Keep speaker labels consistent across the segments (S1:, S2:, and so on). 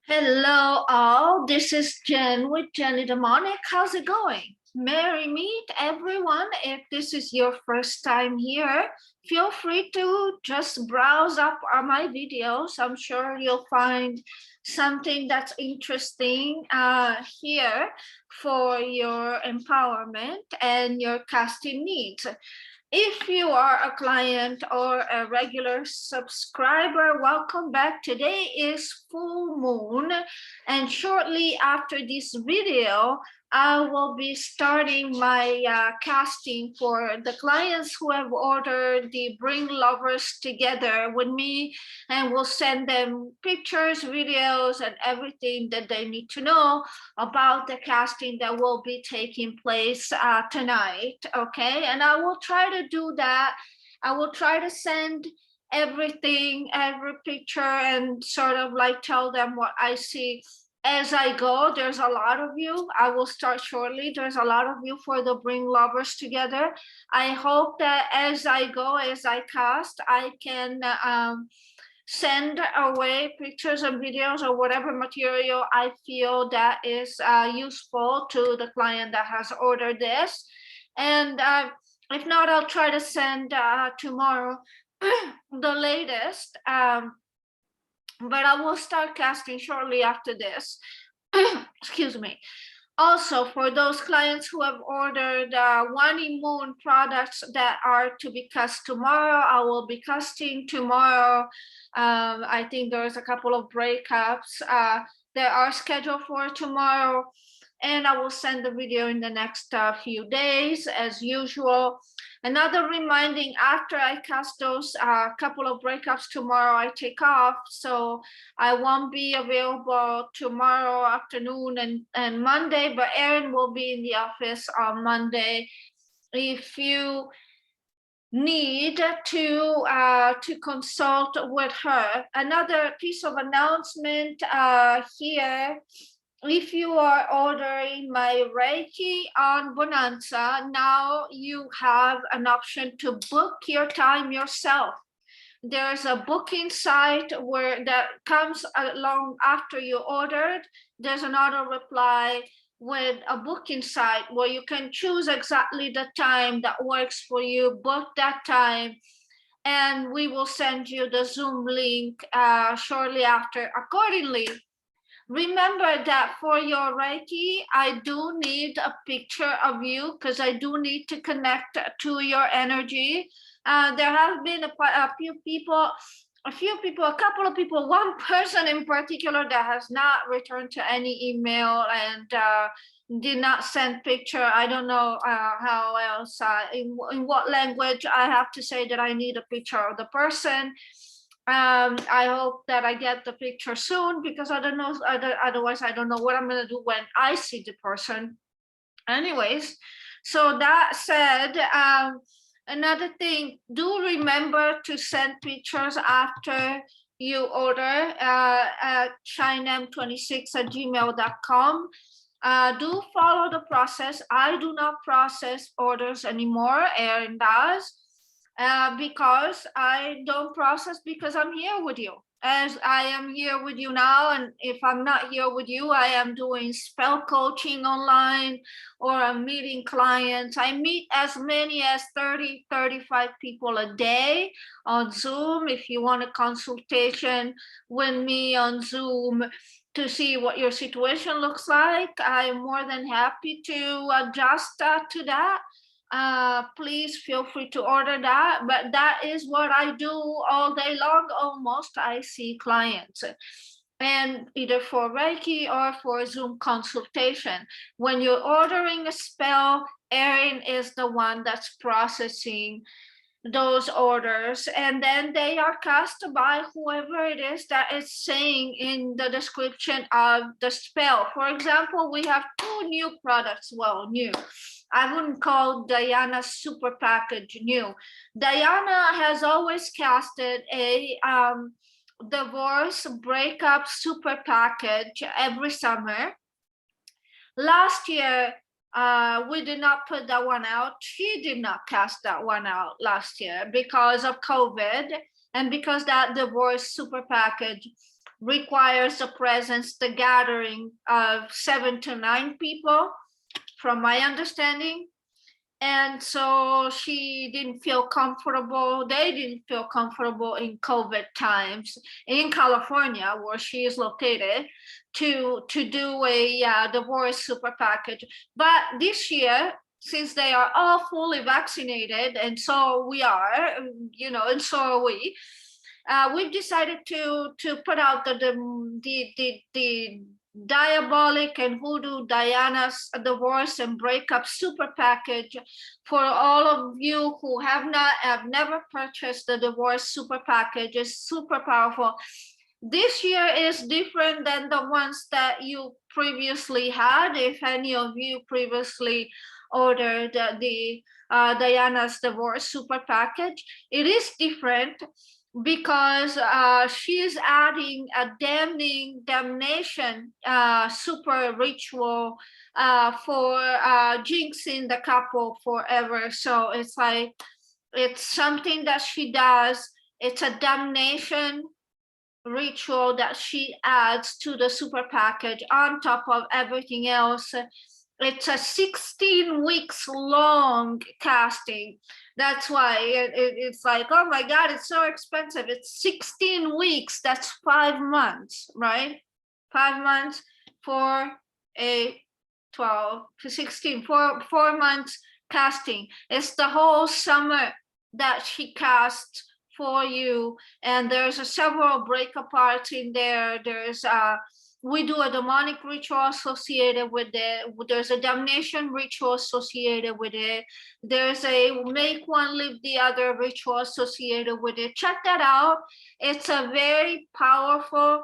S1: Hello, all. This is Jen with Jenny Demonic. How's it going? Merry meet, everyone. If this is your first time here, feel free to just browse up on my videos. I'm sure you'll find something that's interesting here for your empowerment and your casting needs. If you are a client or a regular subscriber, welcome back. Today is full moon, and shortly after this video, I will be starting my casting for the clients who have ordered the Bring Lovers Together with me, and we'll send them pictures, videos, and everything that they need to know about the casting that will be taking place tonight. Okay, and I will try to do that. I will try to send everything, every picture, and sort of like tell them what I see as I go. There's a lot of you. I will start shortly. There's a lot of you for the Bring Lovers Together. I hope that as I go, as I cast, I can send away pictures and videos or whatever material I feel that is useful to the client that has ordered this. And if not, I'll try to send tomorrow the latest. But I will start casting shortly after this. Excuse me. Also, for those clients who have ordered Wani Moon products that are to be cast tomorrow, I will be casting tomorrow. I think there's a couple of breakups that are scheduled for tomorrow, and I will send the video in the next few days as usual. Another reminding, after I cast those couple of breakups tomorrow, I take off, so I won't be available tomorrow afternoon and Monday, but Erin will be in the office on Monday. If you need to consult with her. Another piece of announcement here. If you are ordering my Reiki on Bonanza, now you have an option to book your time yourself. There's a booking site where that comes along after you ordered. There's an auto reply with a booking site where you can choose exactly the time that works for you, book that time, and we will send you the Zoom link shortly after accordingly. Remember that for your Reiki, I do need a picture of you because I do need to connect to your energy. There have been a couple of people, one person in particular that has not returned to any email and did not send picture. I don't know how else, in what language I have to say that I need a picture of the person. I hope that I get the picture soon, because I don't know, otherwise I don't know what I'm gonna do when I see the person. Anyways, so that said, another thing, do remember to send pictures after you order at shinem26@gmail.com. Do follow the process. I do not process orders anymore, Erin does. Because I don't process, because I'm here with you, as I am here with you now. And if I'm not here with you, I am doing spell coaching online, or I'm meeting clients. I meet as many as 30-35 people a day on Zoom. If you want a consultation with me on Zoom to see what your situation looks like, I'm more than happy to adjust to that. Please feel free to order that. But that is what I do all day long almost. I see clients, and either for Reiki or for Zoom consultation. When you're ordering a spell, Erin is the one that's processing those orders, and then they are cast by whoever it is that is saying in the description of the spell. For example, we have 2 new products. Well, new, I wouldn't call Diana super package new. Diana has always casted a divorce breakup super package every summer. Last year, we did not put that one out. She did not cast that one out last year because of COVID, and because that divorce super package requires the presence, the gathering of 7 to 9 people, from my understanding. And so she didn't feel comfortable. They didn't feel comfortable in COVID times in California, where she is located, to do a divorce super package. But this year, since they are all fully vaccinated, and so we are, and so are we, we've decided to put out the diabolic and voodoo Diana's divorce and breakup super package for all of you who have never purchased the divorce super package. It's super powerful. This year is different than the ones that you previously had. If any of you previously ordered the Diana's divorce super package, it is different because she is adding a damnation super ritual for jinxing the couple forever. So it's something that she does. It's a damnation ritual that she adds to the super package on top of everything else. It's a 16 weeks long casting. That's why it's like, oh my God, it's so expensive. It's 16 weeks. That's 5 months, right? 5 months for a 12 to 16, 4 months casting. It's the whole summer that she casts for you. And there's several breakup parts in there. There's we do a demonic ritual associated with it. There's a damnation ritual associated with it. There's a make one live the other ritual associated with it. Check that out. It's a very powerful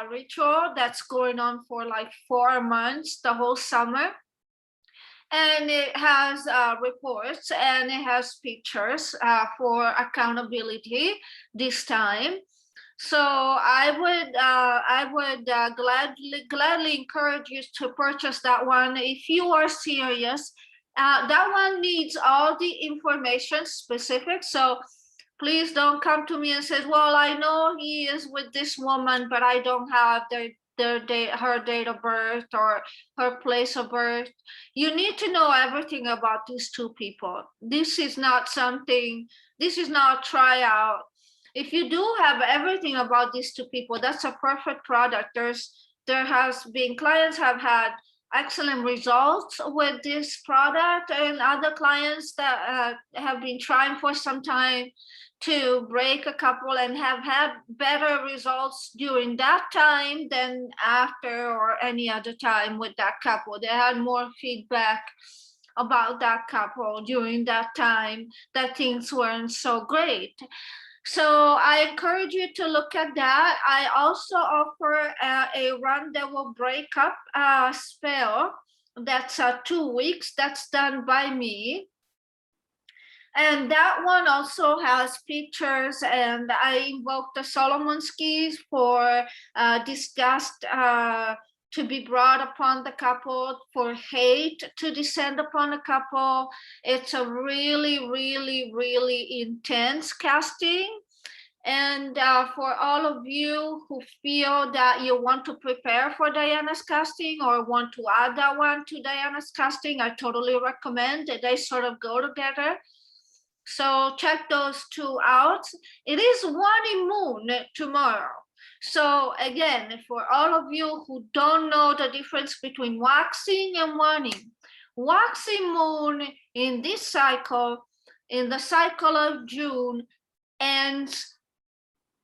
S1: ritual that's going on for like 4 months, the whole summer. And it has reports and it has pictures for accountability this time. So I would gladly encourage you to purchase that one if you are serious. That one needs all the information specific. So please don't come to me and say, well, I know he is with this woman, but I don't have her date of birth or her place of birth. You need to know everything about these two people. This is not a tryout. If you do have everything about these two people, that's a perfect product. There has been clients have had excellent results with this product, and other clients that have been trying for some time to break a couple and have had better results during that time than after or any other time with that couple. They had more feedback about that couple during that time that things weren't so great. So I encourage you to look at that. I also offer a run that will break up spell. That's 2 weeks. That's done by me. And that one also has pictures, and I invoke the Solomon skis for disgust to be brought upon the couple, for hate to descend upon the couple. It's a really, really, really intense casting. And for all of you who feel that you want to prepare for Diana's casting or want to add that one to Diana's casting, I totally recommend that they sort of go together. So check those two out. It is waning moon tomorrow. So again, for all of you who don't know the difference between waxing and waning, waxing moon in this cycle, in the cycle of June, ends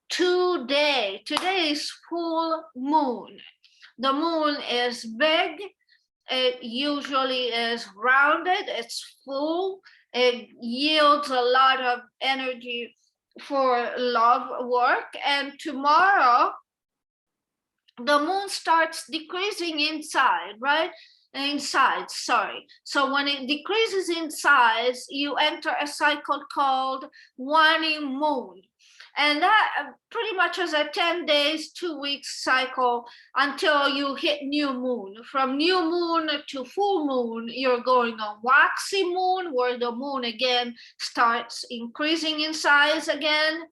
S1: today. Today is full moon. The moon is big. It usually is rounded. It's full. It yields a lot of energy for love work. And tomorrow, the moon starts decreasing inside, right? Sorry. So when it decreases in size, you enter a cycle called waning moon. And that pretty much is a 10 days, 2 weeks cycle until you hit new moon. From new moon to full moon, you're going on waxy moon, where the moon again starts increasing in size again.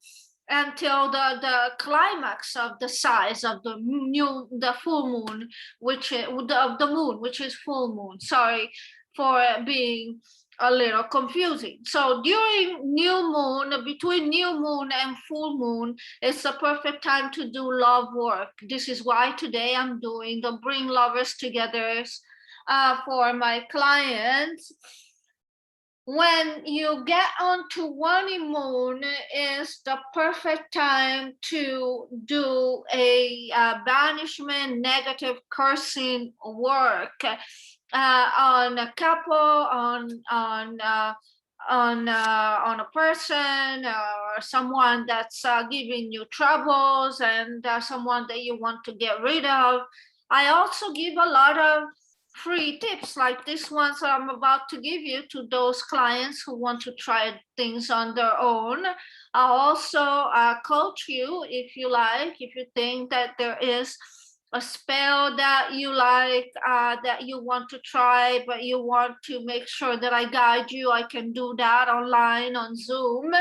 S1: until the climax of the size of the full moon, which is of the moon, which is full moon. Sorry for being a little confusing. So during new moon, between new moon and full moon, it's the perfect time to do love work. This is why today I'm doing the Bring Lovers Together for my clients. When you get onto one moon is the perfect time to do a banishment, negative cursing work on a couple, on a person or someone that's giving you troubles, and someone that you want to get rid of. I also give a lot of free tips like this ones I'm about to give you to those clients who want to try things on their own. I'll also coach you if you like, if you think that there is a spell that you like, that you want to try, but you want to make sure that I guide you. I can do that online on Zoom.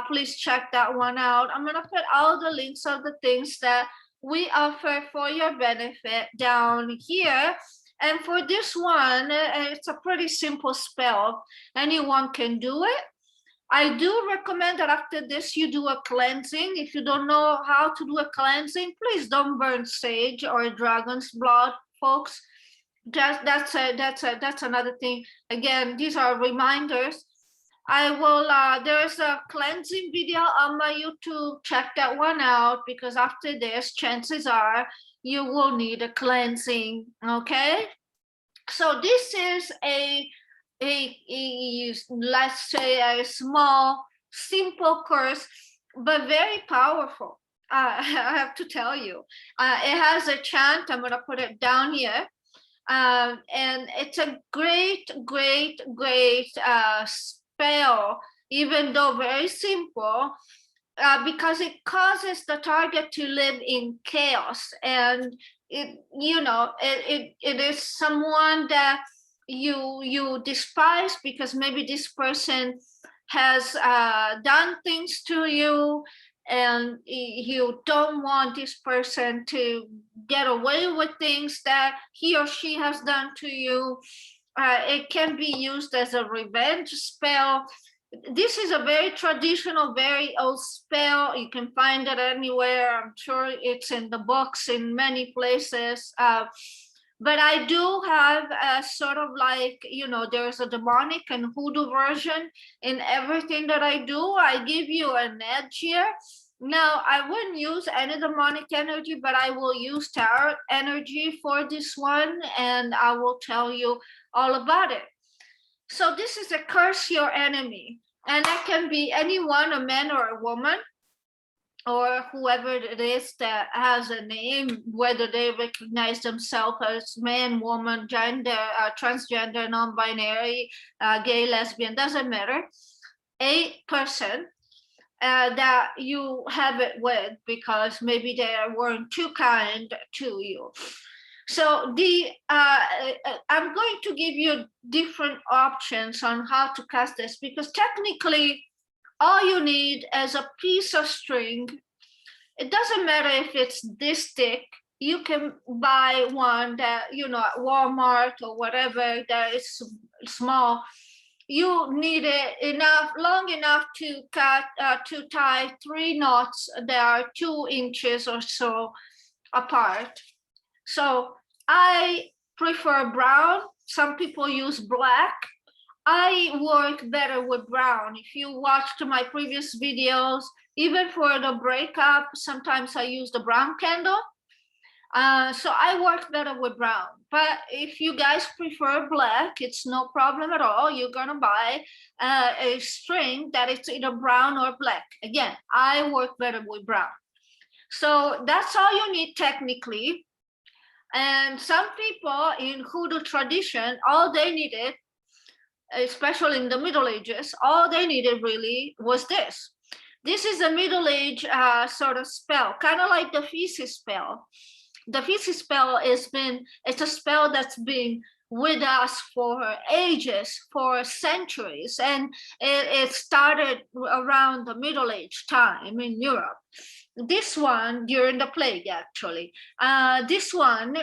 S1: Please check that one out. I'm going to put all the links of the things that we offer for your benefit down here. And for this one, it's a pretty simple spell. Anyone can do it. I do recommend that after this, you do a cleansing. If you don't know how to do a cleansing, please don't burn sage or dragon's blood, folks. That's another thing. Again, these are reminders. I will, there's a cleansing video on my YouTube. Check that one out, because after this, chances are you will need a cleansing, okay? So this is a let's say a small, simple course, but very powerful. I have to tell you, it has a chant. I'm going to put it down here. And it's a great spell, even though very simple, because it causes the target to live in chaos. And it is someone that you despise, because maybe this person has done things to you, and you don't want this person to get away with things that he or she has done to you. It can be used as a revenge spell. This is a very traditional, very old spell. You can find it anywhere. I'm sure it's in the books in many places. But I do have a sort of like, there's a demonic and hoodoo version in everything that I do. I give you an edge here. Now, I wouldn't use any demonic energy, but I will use tarot energy for this one, and I will tell you all about it. So this is a curse your enemy, and that can be anyone, a man or a woman, or whoever it is that has a name, whether they recognize themselves as man, woman, gender, transgender, non-binary, gay, lesbian, doesn't matter. A person that you have it with, because maybe they weren't too kind to you. So I'm going to give you different options on how to cast this, because technically all you need is a piece of string. It doesn't matter if it's this thick. You can buy one that, at Walmart or whatever, that is small. You need it long enough to tie 3 knots that are 2 inches or so apart. So I prefer brown. Some people use black. I work better with brown. If you watched my previous videos, even for the breakup, sometimes I use the brown candle. So I work better with brown. But if you guys prefer black, it's no problem at all. You're gonna buy a string that it's either brown or black. Again, I work better with brown. So that's all you need technically. And some people in hoodoo tradition, all they needed, especially in the Middle Ages, all they needed really was this. This is a Middle Age sort of spell, kind of like the feces spell. The feces spell it's a spell that's been with us for ages, for centuries, and it started around the Middle Age time in Europe. This one during the plague, actually. This one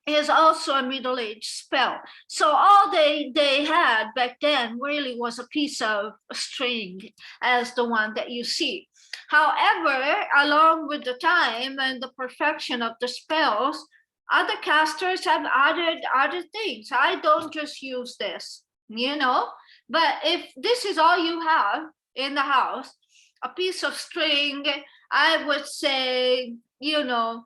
S1: is also a Middle Age spell. So all they had back then really was a piece of string as the one that you see. However, along with the time and the perfection of the spells, other casters have added other things. I don't just use this, you know. But if this is all you have in the house, a piece of string, I would say, you know,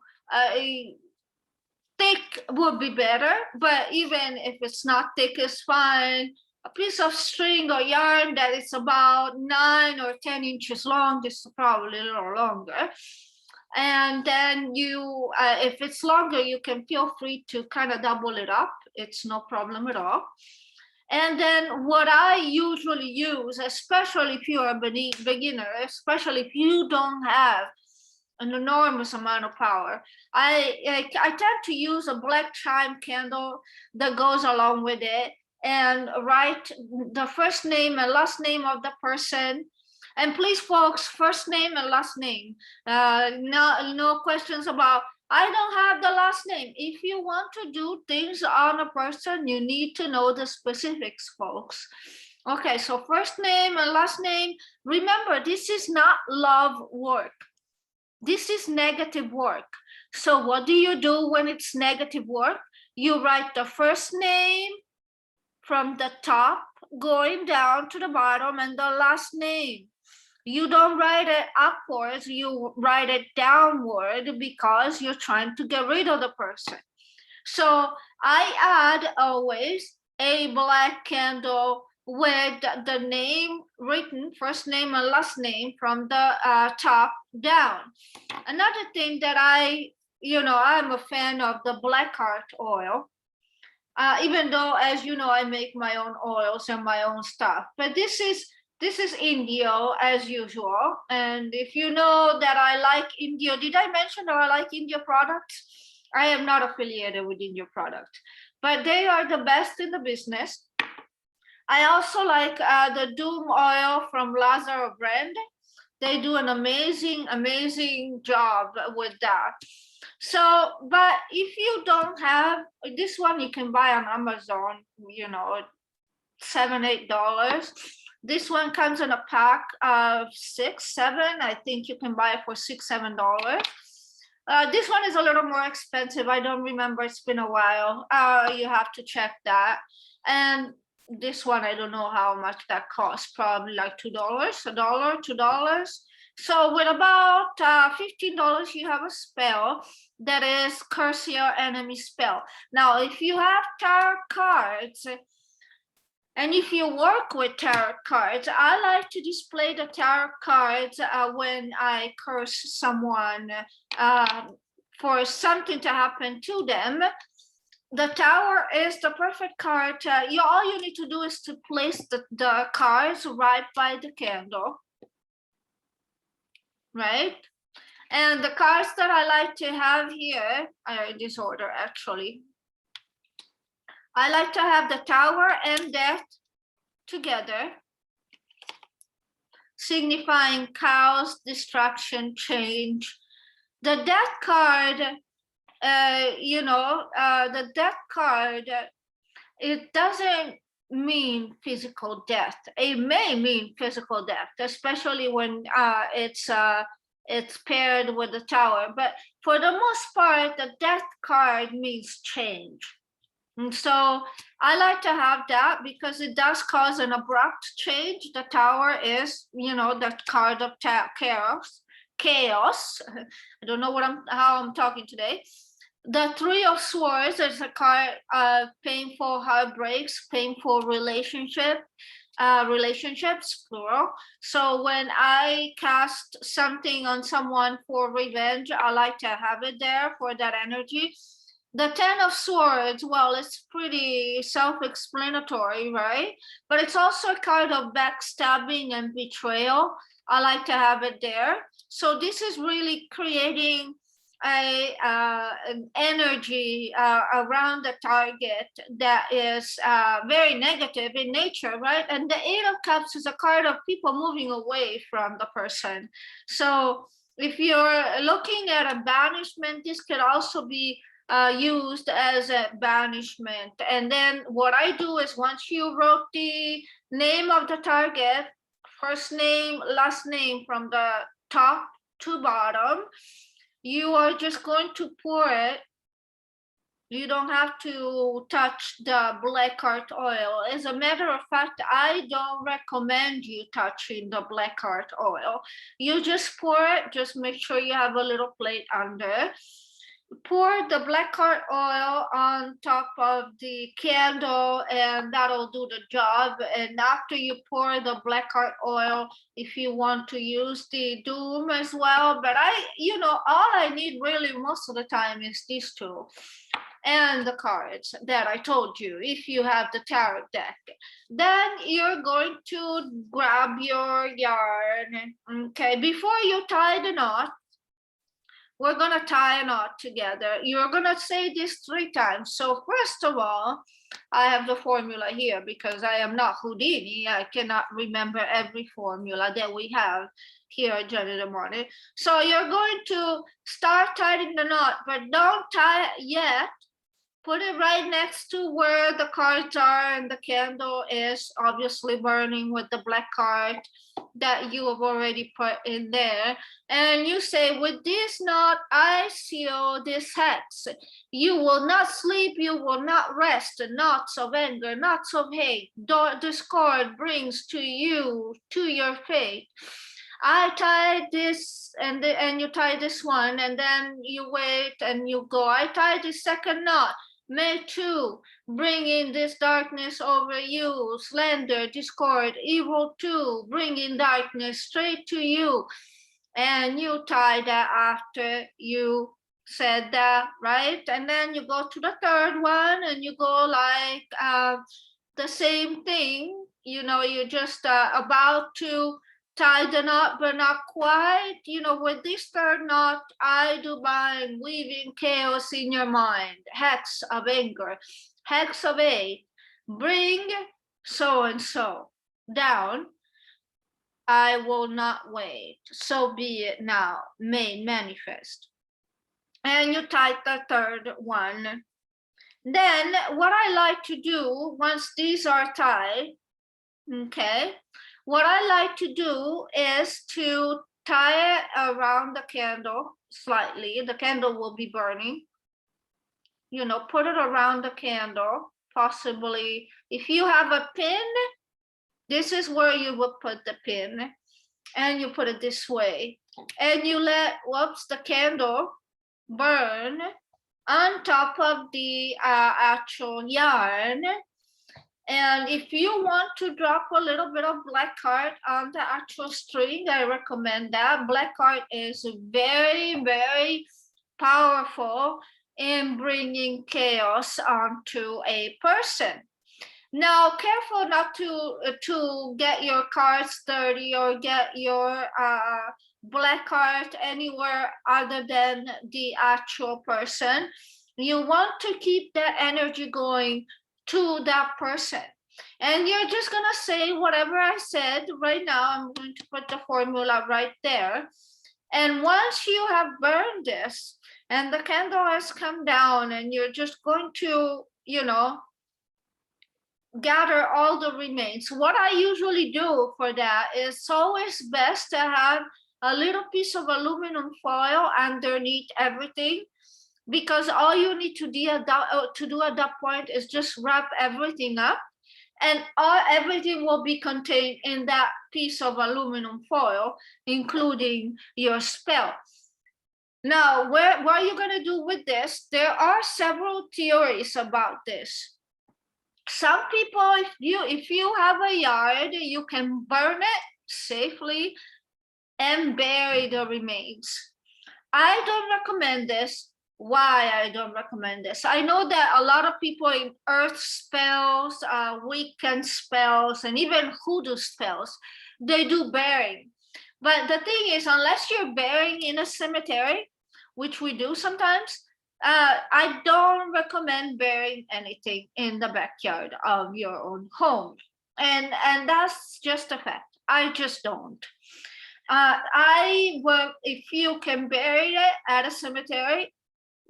S1: thick would be better, but even if it's not thick, it's fine. A piece of string or yarn that is about 9 or 10 inches long, this is probably a little longer. And then you, if it's longer, you can feel free to kind of double it up. It's no problem at all. And then what I usually use, especially if you're a beginner, especially if you don't have an enormous amount of power, I tend to use a black chime candle that goes along with it, and write the first name and last name of the person. And please, folks, first name and last name. No questions about, I don't have the last name. If you want to do things on a person, you need to know the specifics, folks. Okay, so first name and last name. Remember, this is not love work. This is negative work. So what do you do when it's negative work? You write the first name from the top going down to the bottom, and the last name. You don't write it upwards, you write it downward, because you're trying to get rid of the person. So I add always a black candle with the name written, first name and last name, from the top down. Another thing that I'm a fan of the black heart oil. Even though, as you know, I make my own oils and my own stuff, but this is Indio as usual. And if you know that I like Indio, did I mention that I like Indio products? I am not affiliated with Indio product, but they are the best in the business. I also like the Doom oil from Lazaro brand. They do an amazing job with that. So, but if you don't have this one, you can buy on Amazon, $7-8. This one comes in a pack of 6-7. I think you can buy it for $6-7. This one is a little more expensive. I don't remember, it's been a while. You have to check that. And this one, I don't know how much that costs, probably like $2, $2. So with about $15, you have a spell that is Curse Your Enemy spell. Now, if you have tarot cards, and if you work with tarot cards, I like to display the tarot cards when I curse someone for something to happen to them. The Tower is the perfect card. All you need to do is to place the cards right by the candle, right? And the cards that I like to have here are in this order, actually. I like to have the Tower and Death together, signifying chaos, destruction, change. The Death card, the Death card, it doesn't mean physical death. It may mean physical death, especially when it's paired with the Tower. But for the most part, the Death card means change. And so I like to have that because it does cause an abrupt change. The Tower is, the card of chaos. I don't know how I'm talking today. The Three of Swords is a card of painful heartbreaks, painful relationships, plural. So when I cast something on someone for revenge, I like to have it there for that energy. The Ten of Swords, well, it's pretty self-explanatory, right? But it's also a card of backstabbing and betrayal. I like to have it there. So this is really creating an energy around the target that is very negative in nature, right? And the Eight of Cups is a card of people moving away from the person. So if you're looking at a banishment, this could also be used as a banishment. And then what I do is, once you wrote the name of the target, first name, last name from the top to bottom, you are just going to pour it. You don't have to touch the black heart oil. As a matter of fact, I don't recommend you touching the black heart oil. You just pour it, just make sure you have a little plate under. Pour the black heart oil on top of the candle, and that'll do the job. And after you pour the black heart oil, if you want to use the doom as well, but all I need really most of the time is these two and the cards that I told you. If you have the tarot deck, then you're going to grab your yarn. Okay, before you tie the knot, we're going to tie a knot together. You're going to say this 3 times. So first of all, I have the formula here because I am not Houdini. I cannot remember every formula that we have here at Jenny the Morning. So you're going to start tying the knot, but don't tie it yet. Put it right next to where the cards are, and the candle is obviously burning with the black card that you have already put in there. And you say, with this knot, I seal this hex. You will not sleep, you will not rest. Knots of anger, knots of hate, discord brings to you, to your fate. I tie this, and you tie this one, and then you wait and you go, I tie the second knot. May too bring in this darkness over you, slander, discord, evil too, bring in darkness straight to you. And you tie that after you said that, right? And then you go to the third one and you go like the same thing. You're just about to tie the knot, but not quite. With this third knot, I do mine, weaving chaos in your mind. Hex of anger, hex of hate, bring so and so down. I will not wait. So be it now. May manifest. And you tie the third one. Then what I like to do once these are tied, okay, what I like to do is to tie it around the candle slightly. The candle will be burning. Put it around the candle. Possibly, if you have a pin, this is where you will put the pin. And you put it this way. And you let, the candle burn on top of the actual yarn. And if you want to drop a little bit of black heart on the actual string, I recommend that. Black heart is very, very powerful in bringing chaos onto a person. Now, careful not to get your cards dirty or get your black heart anywhere other than the actual person. You want to keep that energy going to that person. And you're just going to say whatever I said right now. I'm going to put the formula right there. And once you have burned this and the candle has come down, and you're just going to, gather all the remains. What I usually do for that is it's always best to have a little piece of aluminum foil underneath everything, because all you need to do at that point is just wrap everything up, and everything will be contained in that piece of aluminum foil, including your spell. Now, what are you going to do with this? There are several theories about this. Some people, if you have a yard, you can burn it safely and bury the remains. I don't recommend this. Why I don't recommend this? I know that a lot of people in earth spells, weekend spells, and even hoodoo spells, they do burying. But the thing is, unless you're burying in a cemetery, which we do sometimes, I don't recommend burying anything in the backyard of your own home. And that's just a fact. I just don't. If you can bury it at a cemetery,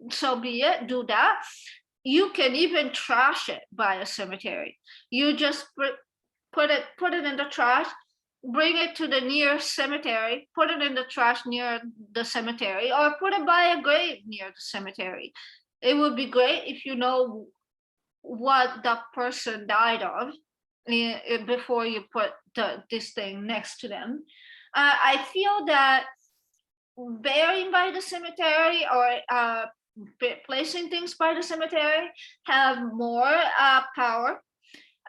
S1: so be it, do that. You can even trash it by a cemetery. You just put it in the trash, bring it to the nearest cemetery, put it in the trash near the cemetery, or put it by a grave near the cemetery. It would be great if you know what the person died of before you put this thing next to them. I feel that burying by the cemetery or placing things by the cemetery have more power.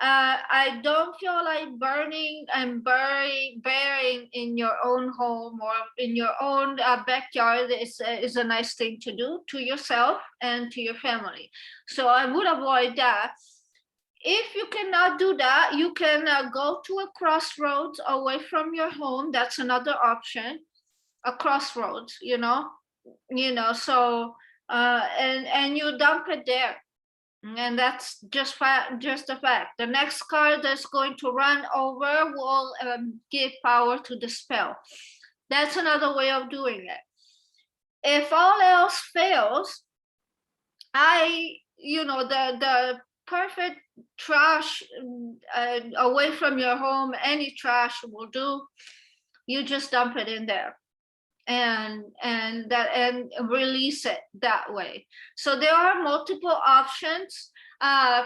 S1: I don't feel like burning and burying in your own home or in your own backyard is a nice thing to do to yourself and to your family. So I would avoid that. If you cannot do that, you can go to a crossroads away from your home. That's another option. A crossroads, so and you dump it there, and that's just a fact. The next car that's going to run over will give power to the spell. That's another way of doing it. If all else fails, the perfect trash away from your home, any trash will do. You just dump it in there and release it that way. So there are multiple options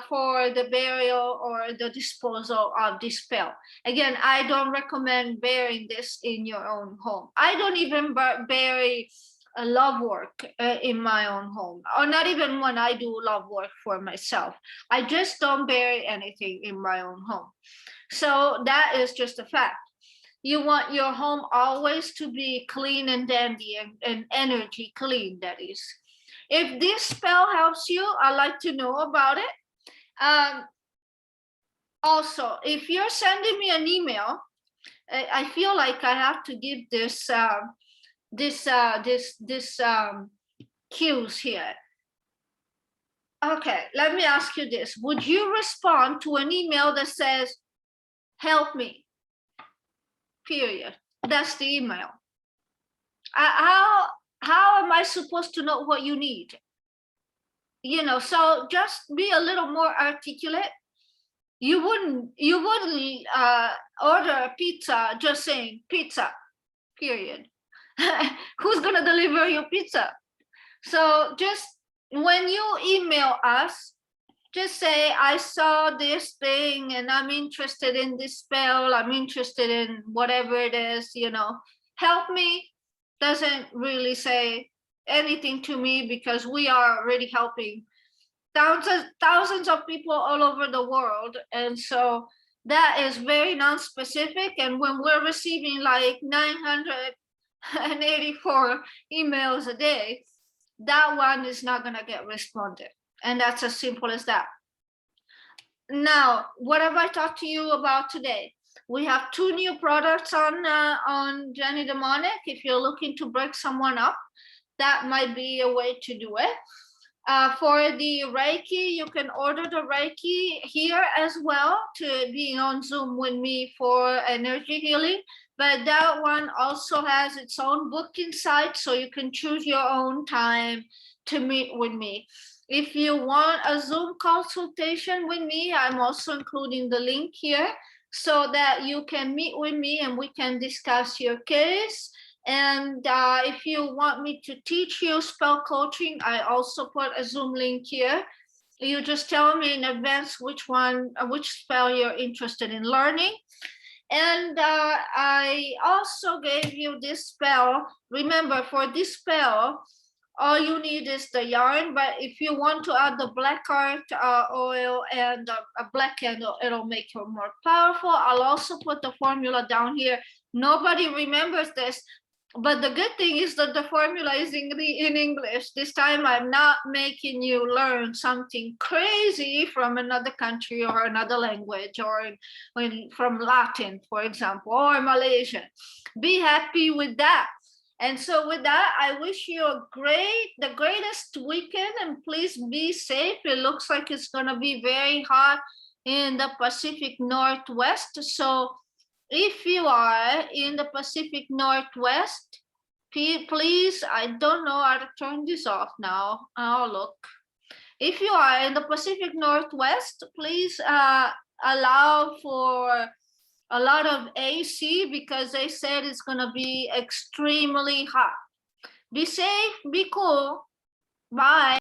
S1: for the burial or the disposal of this spell. Again, I don't recommend burying this in your own home. I don't even bury love work in my own home, or not even when I do love work for myself. I just don't bury anything in my own home. So that is just a fact. You want your home always to be clean and dandy and energy clean, that is. If this spell helps you, I'd like to know about it. Also, if you're sending me an email, I feel like I have to give this cues here. Okay, let me ask you this. Would you respond to an email that says, help me, period? That's the email. How am I supposed to know what you need? So just be a little more articulate. You wouldn't order a pizza just saying pizza, period. Who's gonna deliver your pizza? So just when you email us, just say, I saw this thing and I'm interested in this spell, I'm interested in whatever it is, help me doesn't really say anything to me, because we are already helping thousands of people all over the world. And so that is very non-specific. And when we're receiving like 984 emails a day, that one is not going to get responded. And that's as simple as that. Now, what have I talked to you about today? We have 2 new products on Jenny Demonic. If you're looking to break someone up, that might be a way to do it. For the Reiki, you can order the Reiki here as well, to being on Zoom with me for energy healing. But that one also has its own booking site, so you can choose your own time to meet with me. If you want a Zoom consultation with me, I'm also including the link here so that you can meet with me and we can discuss your case. And if you want me to teach you spell coaching, I also put a Zoom link here. You just tell me in advance which spell you're interested in learning. And I also gave you this spell. Remember, for this spell, all you need is the yarn, but if you want to add the black art oil and a black candle, it'll make it more powerful. I'll also put the formula down here. Nobody remembers this, but the good thing is that the formula is in English. This time I'm not making you learn something crazy from another country or another language, or from Latin, for example, or Malaysian. Be happy with that. And so with that, I wish you the greatest weekend, and please be safe. It looks like it's gonna be very hot in the Pacific Northwest. So if you are in the Pacific Northwest, please, I don't know how to turn this off now. Oh, look. If you are in the Pacific Northwest, please allow for a lot of AC because they said it's going to be extremely hot. Be safe, be cool. Bye.